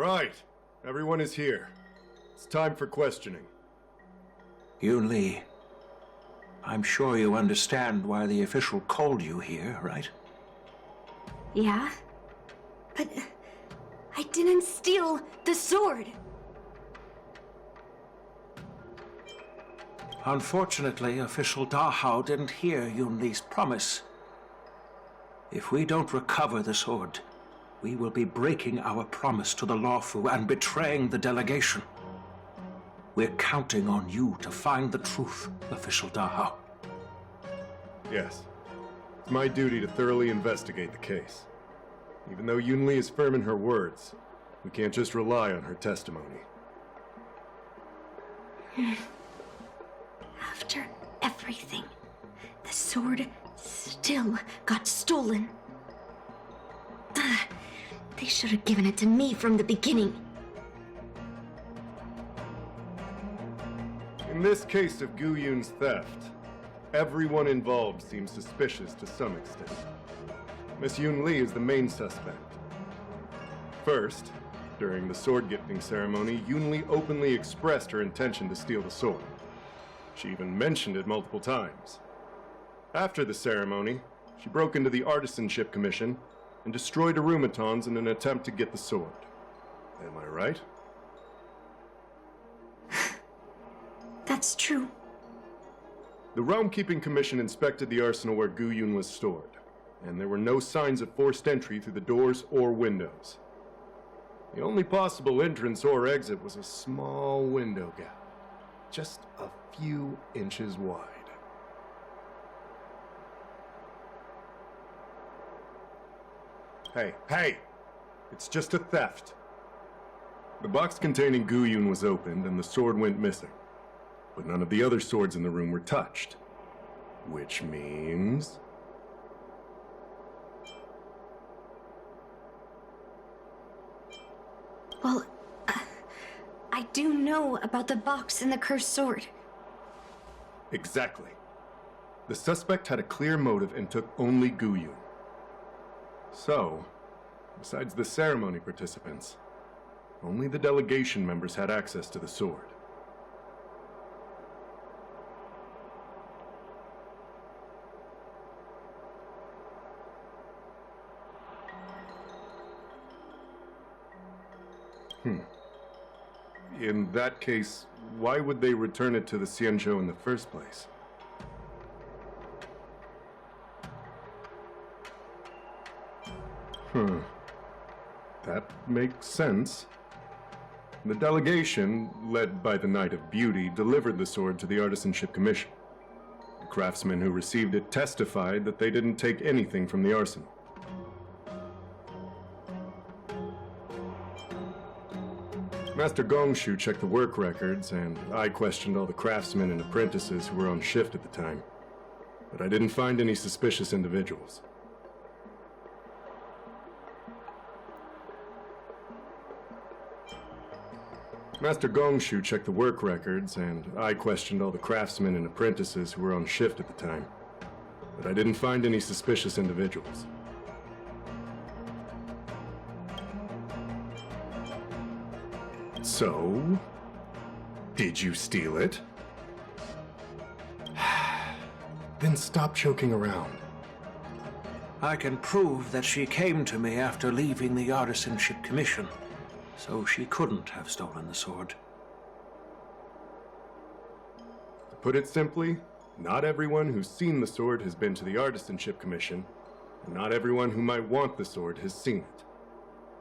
right. Everyone is here. It's time for questioning. Yun Li, I'm sure you understand why the official called you here, right? Yeah? But I didn't steal the sword! Unfortunately, official Dahao didn't hear Yun Li's promise. If we don't recover the sword, we will be breaking our promise to the Lawfu and betraying the delegation. We're counting on you to find the truth, official Dahao. Yes. It's my duty to thoroughly investigate the case. Even though Yun Li is firm in her words, we can't just rely on her testimony. After everything, the sword still got stolen. They should have given it to me from the beginning. In this case of Gu Yun's theft, everyone involved seems suspicious to some extent. Miss Yun Li is the main suspect. First, during the sword gifting ceremony, Yun Li openly expressed her intention to steal the sword. She even mentioned it multiple times. After the ceremony, she broke into the Artisanship Commission and destroyed Arumatons in an attempt to get the sword. Am I right? That's true. The Realm-Keeping Commission inspected the arsenal where Gu Yun was stored, and there were no signs of forced entry through the doors or windows. The only possible entrance or exit was a small window gap, just a few inches wide. Hey! It's just a theft. The box containing Gu Yun was opened and the sword went missing. But none of the other swords in the room were touched. Which means... Well, I do know about the box and the cursed sword. Exactly. The suspect had a clear motive and took only Gu Yun. So, besides the ceremony participants, only the delegation members had access to the sword. In that case, why would they return it to the Xianzhou in the first place? That makes sense. The delegation, led by the Knight of Beauty, delivered the sword to the Artisanship Commission. The craftsmen who received it testified that they didn't take anything from the arsenal. Master Gongshu checked the work records, and I questioned all the craftsmen and apprentices who were on shift at the time. But I didn't find any suspicious individuals. Master Gongshu checked the work records, and I questioned all the craftsmen and apprentices who were on shift at the time. But I didn't find any suspicious individuals. So, did you steal it? Then stop joking around. I can prove that she came to me after leaving the Artisanship Commission, so she couldn't have stolen the sword. To put it simply, not everyone who's seen the sword has been to the Artisanship Commission, and not everyone who might want the sword has seen it.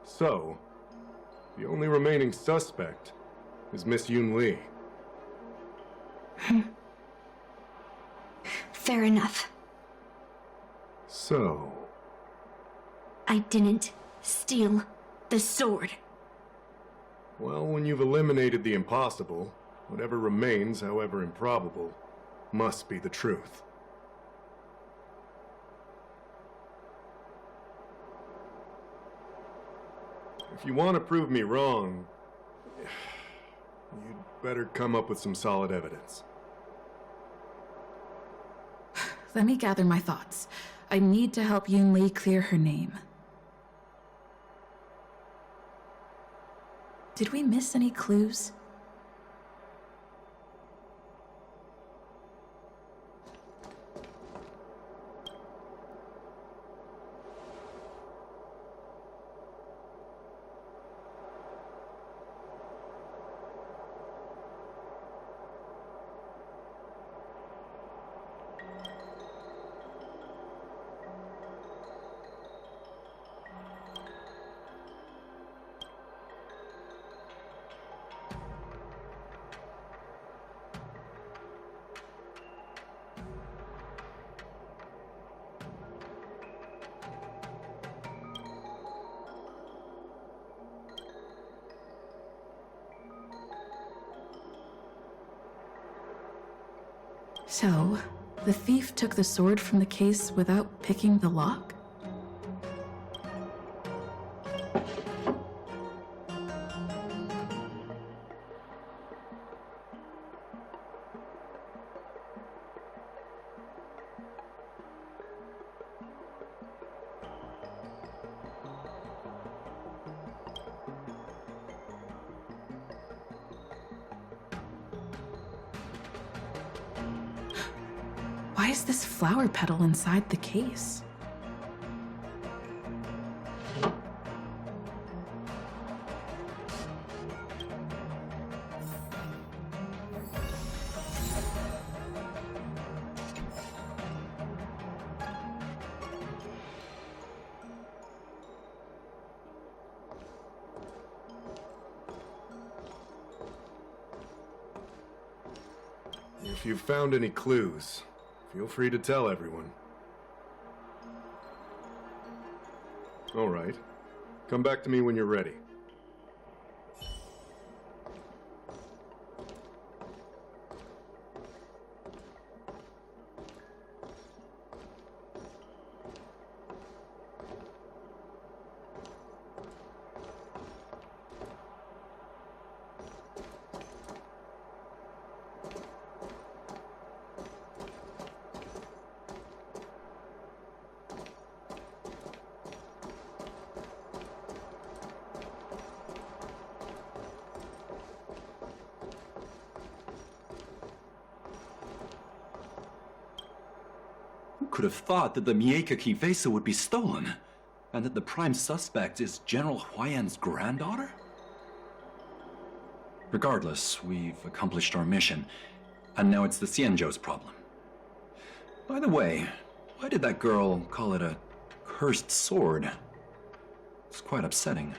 So, the only remaining suspect is Miss Yun Li. Fair enough. So... I didn't steal the sword. Well, when you've eliminated the impossible, whatever remains, however improbable, must be the truth. If you want to prove me wrong, you'd better come up with some solid evidence. Let me gather my thoughts. I need to help Yun Li clear her name. Did we miss any clues? So, the thief took the sword from the case without picking the lock? Why is this flower petal inside the case? If you've found any clues, feel free to tell everyone. All right. Come back to me when you're ready. Could have thought that the Mieka Vesa would be stolen, and that the prime suspect is General Huayan's granddaughter? Regardless, we've accomplished our mission, and now it's the Xianzhou's problem. By the way, why did that girl call it a cursed sword? It's quite upsetting.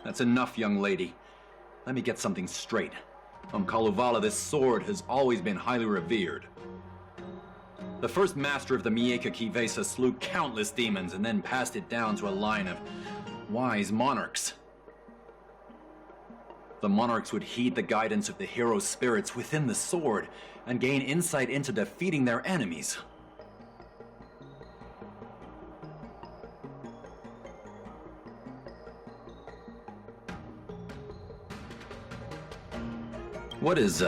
That's enough, young lady. Let me get something straight. On Kalevala, this sword has always been highly revered. The first master of the Mieka Vesa slew countless demons and then passed it down to a line of wise monarchs. The monarchs would heed the guidance of the hero spirits within the sword and gain insight into defeating their enemies. What is,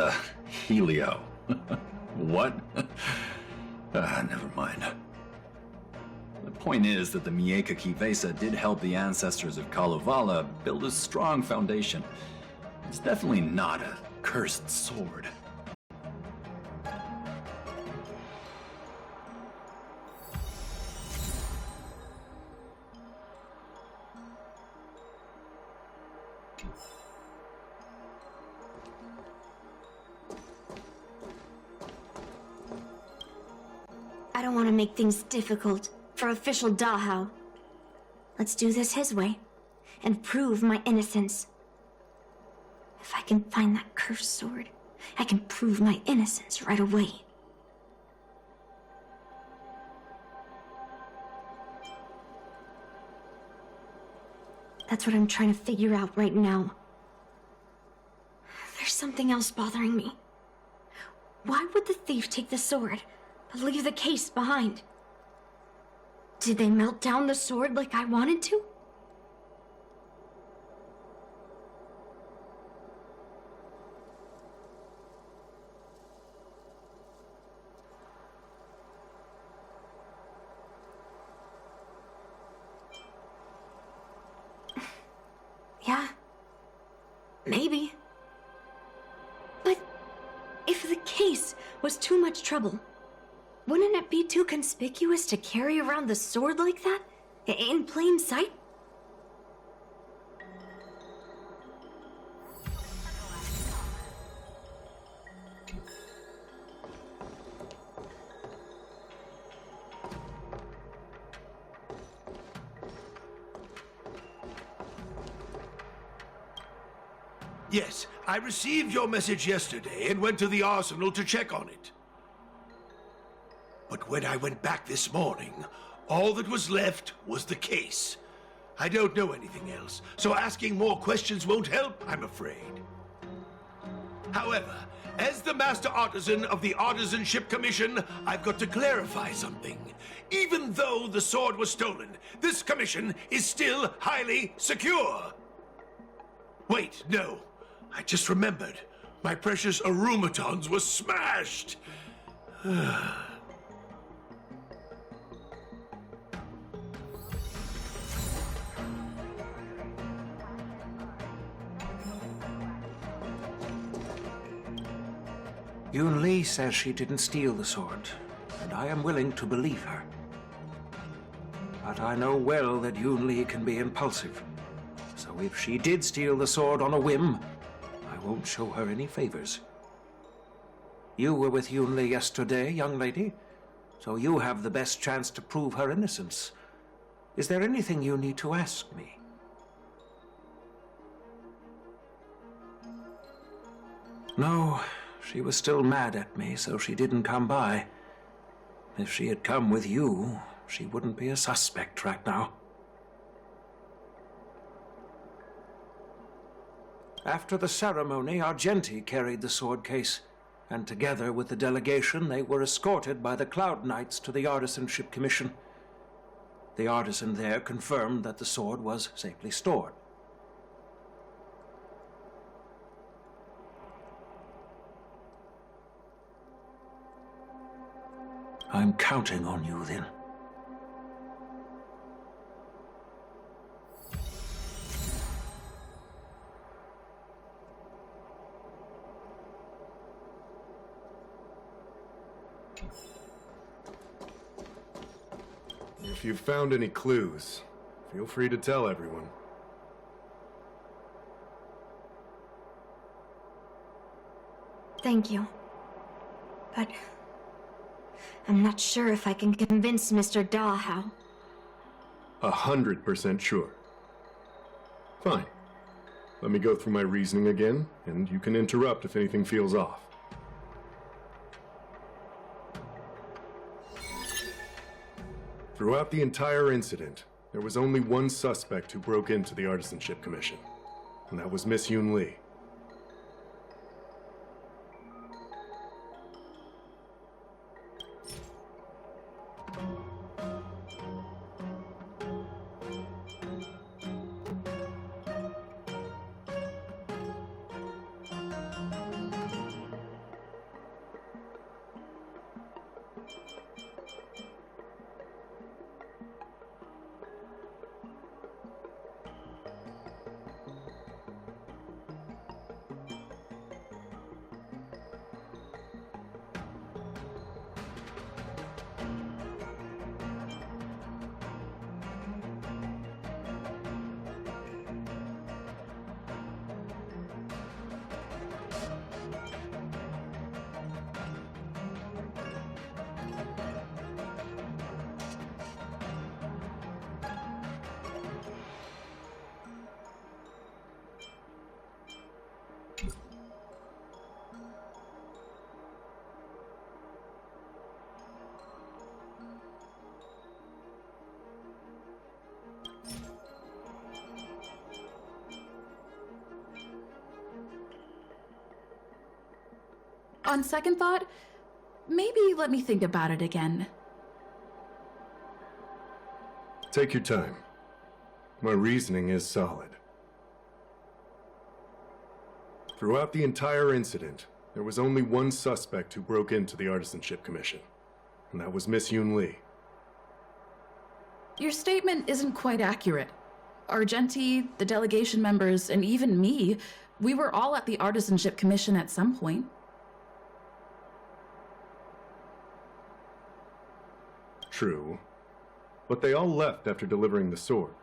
Helio? What? Never mind. The point is that the Mieka Vesa did help the ancestors of Kalevala build a strong foundation. It's definitely not a cursed sword. I don't want to make things difficult for official Dahao. Let's do this his way and prove my innocence. If I can find that cursed sword, I can prove my innocence right away. That's what I'm trying to figure out right now. There's something else bothering me. Why would the thief take the sword, but leave the case behind? Did they melt down the sword like I wanted to? Maybe. But if the case was too much trouble, wouldn't it be too conspicuous to carry around the sword like that? In plain sight? Yes, I received your message yesterday and went to the arsenal to check on it. But when I went back this morning, all that was left was the case. I don't know anything else, so asking more questions won't help, I'm afraid. However, as the Master Artisan of the Artisanship Commission, I've got to clarify something. Even though the sword was stolen, this commission is still highly secure. Wait, no. I just remembered. My precious arumatons were smashed! Yun Li says she didn't steal the sword, and I am willing to believe her. But I know well that Yun Li can be impulsive. So if she did steal the sword on a whim, I won't show her any favors. You were with Yun Li yesterday, young lady, so you have the best chance to prove her innocence. Is there anything you need to ask me? No, she was still mad at me, so she didn't come by. If she had come with you, she wouldn't be a suspect right now. After the ceremony, Argenti carried the sword case, and together with the delegation, they were escorted by the Cloud Knights to the Artisanship Commission. The artisan there confirmed that the sword was safely stored. I'm counting on you, then. If you've found any clues, feel free to tell everyone. Thank you. But I'm not sure if I can convince Mr. Dahao. 100% sure. Fine. Let me go through my reasoning again, and you can interrupt if anything feels off. Throughout the entire incident, there was only one suspect who broke into the Artisanship Commission, and that was Miss Yun Li. On second thought, maybe let me think about it again. Take your time. My reasoning is solid. Throughout the entire incident, there was only one suspect who broke into the Artisanship Commission, and that was Miss Yun Li. Your statement isn't quite accurate. Argenti, the delegation members, and even me, we were all at the Artisanship Commission at some point. True. But they all left after delivering the sword.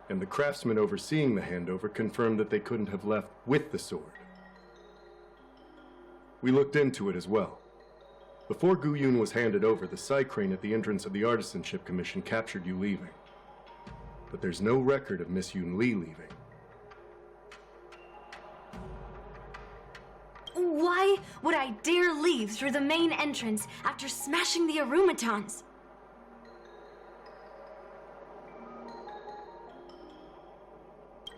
And the craftsman overseeing the handover confirmed that they couldn't have left with the sword. We looked into it as well. Before Guyun was handed over, the Psy crane at the entrance of the Artisanship Commission captured you leaving. But there's no record of Miss Yun Li leaving. Why would I dare leave through the main entrance after smashing the Arumatons?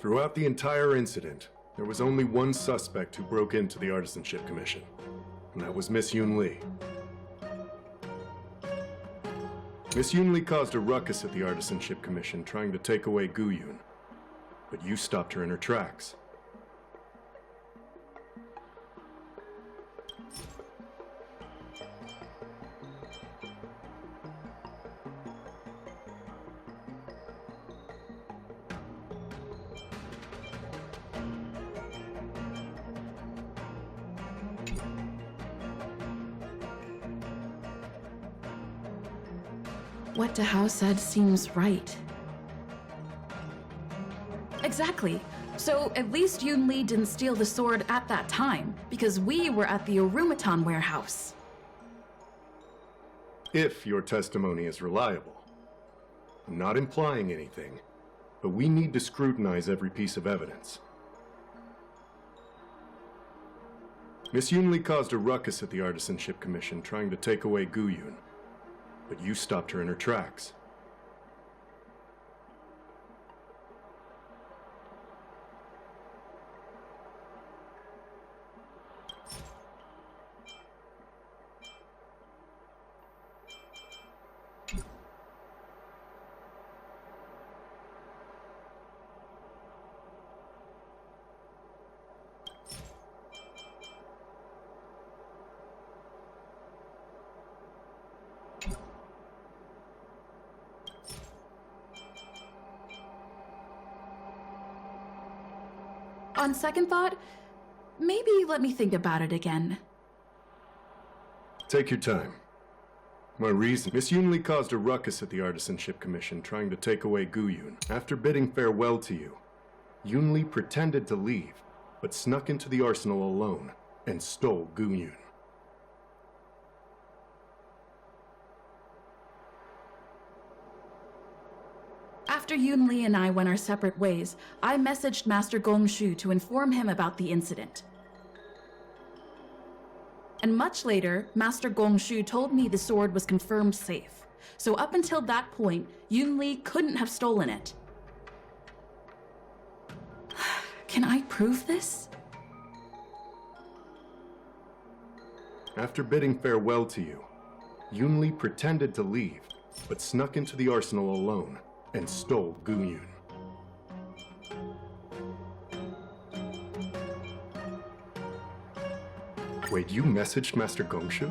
Throughout the entire incident, there was only one suspect who broke into the Artisanship Commission, and that was Miss Yun Li. Miss Yun Li caused a ruckus at the Artisanship Commission trying to take away Guyun, but you stopped her in her tracks. What Dahao said seems right. Exactly. So at least Yun Li didn't steal the sword at that time, because we were at the Arumaton warehouse. If your testimony is reliable. I'm not implying anything, but we need to scrutinize every piece of evidence. Miss Yun Li caused a ruckus at the Artisanship Commission trying to take away Guyun, but you stopped her in her tracks. On second thought, maybe let me think about it again. Take your time. My reason. Miss Yun Li caused a ruckus at the Artisanship Commission trying to take away Guyun. After bidding farewell to you, Yun Li pretended to leave, but snuck into the arsenal alone and stole Guyun. After Yun Li and I went our separate ways, I messaged Master Gongshu to inform him about the incident. And much later, Master Gongshu told me the sword was confirmed safe. So up until that point, Yun Li couldn't have stolen it. Can I prove this? After bidding farewell to you, Yun Li pretended to leave, but snuck into the arsenal alone and stole Guyun. Wait, you messaged Master Gongshu?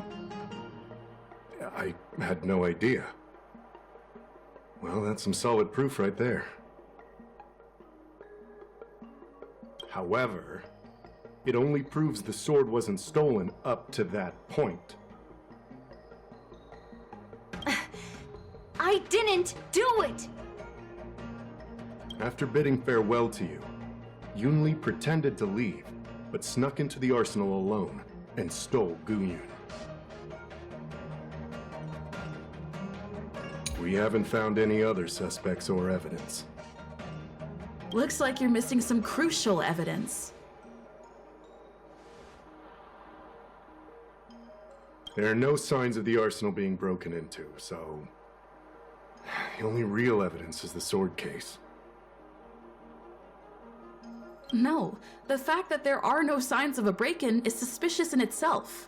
I had no idea. Well, that's some solid proof right there. However, it only proves the sword wasn't stolen up to that point. I didn't do it! After bidding farewell to you, Yun Li pretended to leave, but snuck into the arsenal alone and stole Guyun. We haven't found any other suspects or evidence. Looks like you're missing some crucial evidence. There are no signs of the arsenal being broken into, so the only real evidence is the sword case. No, the fact that there are no signs of a break-in is suspicious in itself.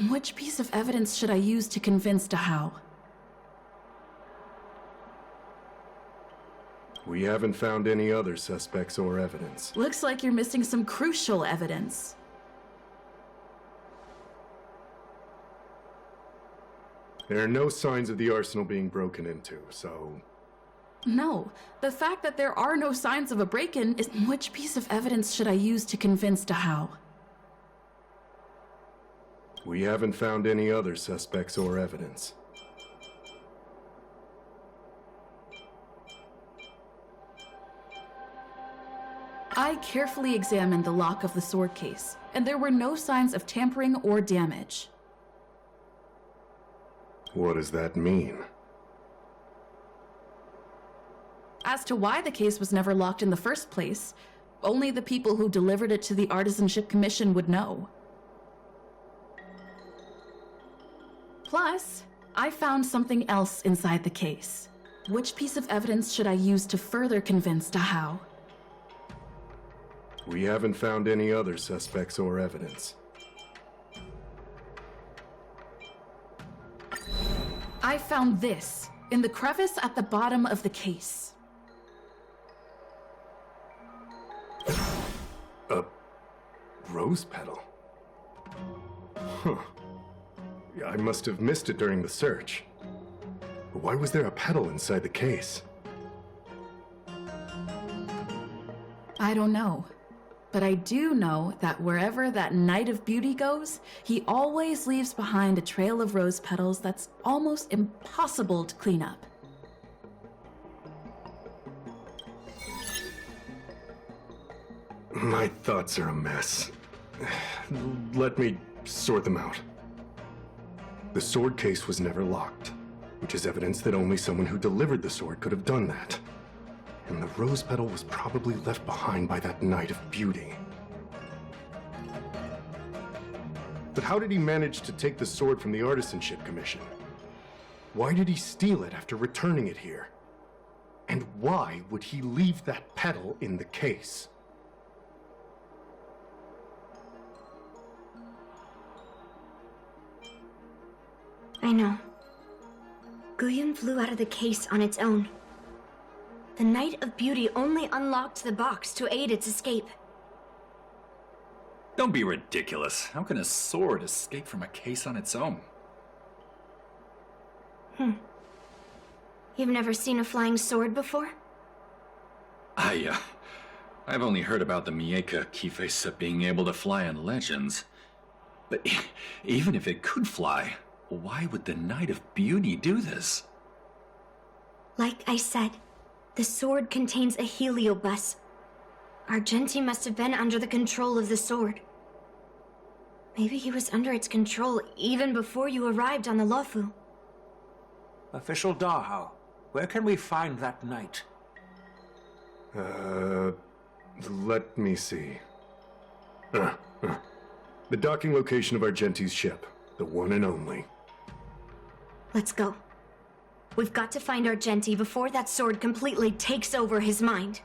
Which piece of evidence should I use to convince Dahao? We haven't found any other suspects or evidence. Looks like you're missing some crucial evidence. There are no signs of the arsenal being broken into, so... No, the fact that there are no signs of a break-in is which piece of evidence should I use to convince Dahao? We haven't found any other suspects or evidence. I carefully examined the lock of the sword case, and there were no signs of tampering or damage. What does that mean? As to why the case was never locked in the first place, only the people who delivered it to the Artisanship Commission would know. Plus, I found something else inside the case. Which piece of evidence should I use to further convince Dahao? We haven't found any other suspects or evidence. I found this in the crevice at the bottom of the case. A rose petal? Huh. I must have missed it during the search. But why was there a petal inside the case? I don't know. But I do know that wherever that Knight of Beauty goes, he always leaves behind a trail of rose petals that's almost impossible to clean up. My thoughts are a mess. Let me sort them out. The sword case was never locked, which is evidence that only someone who delivered the sword could have done that. And the rose petal was probably left behind by that Knight of Beauty. But how did he manage to take the sword from the Artisanship Commission? Why did he steal it after returning it here? And why would he leave that petal in the case? I know. Guyun flew out of the case on its own. The Knight of Beauty only unlocked the box to aid its escape. Don't be ridiculous. How can a sword escape from a case on its own? You've never seen a flying sword before? I've only heard about the Mieka Kifesa being able to fly in legends. But even if it could fly, why would the Knight of Beauty do this? Like I said, the sword contains a heliobus. Argenti must have been under the control of the sword. Maybe he was under its control even before you arrived on the Lofu. Official Dahao, where can we find that knight? Let me see. The docking location of Argenti's ship, the one and only. Let's go. We've got to find Argenti before that sword completely takes over his mind.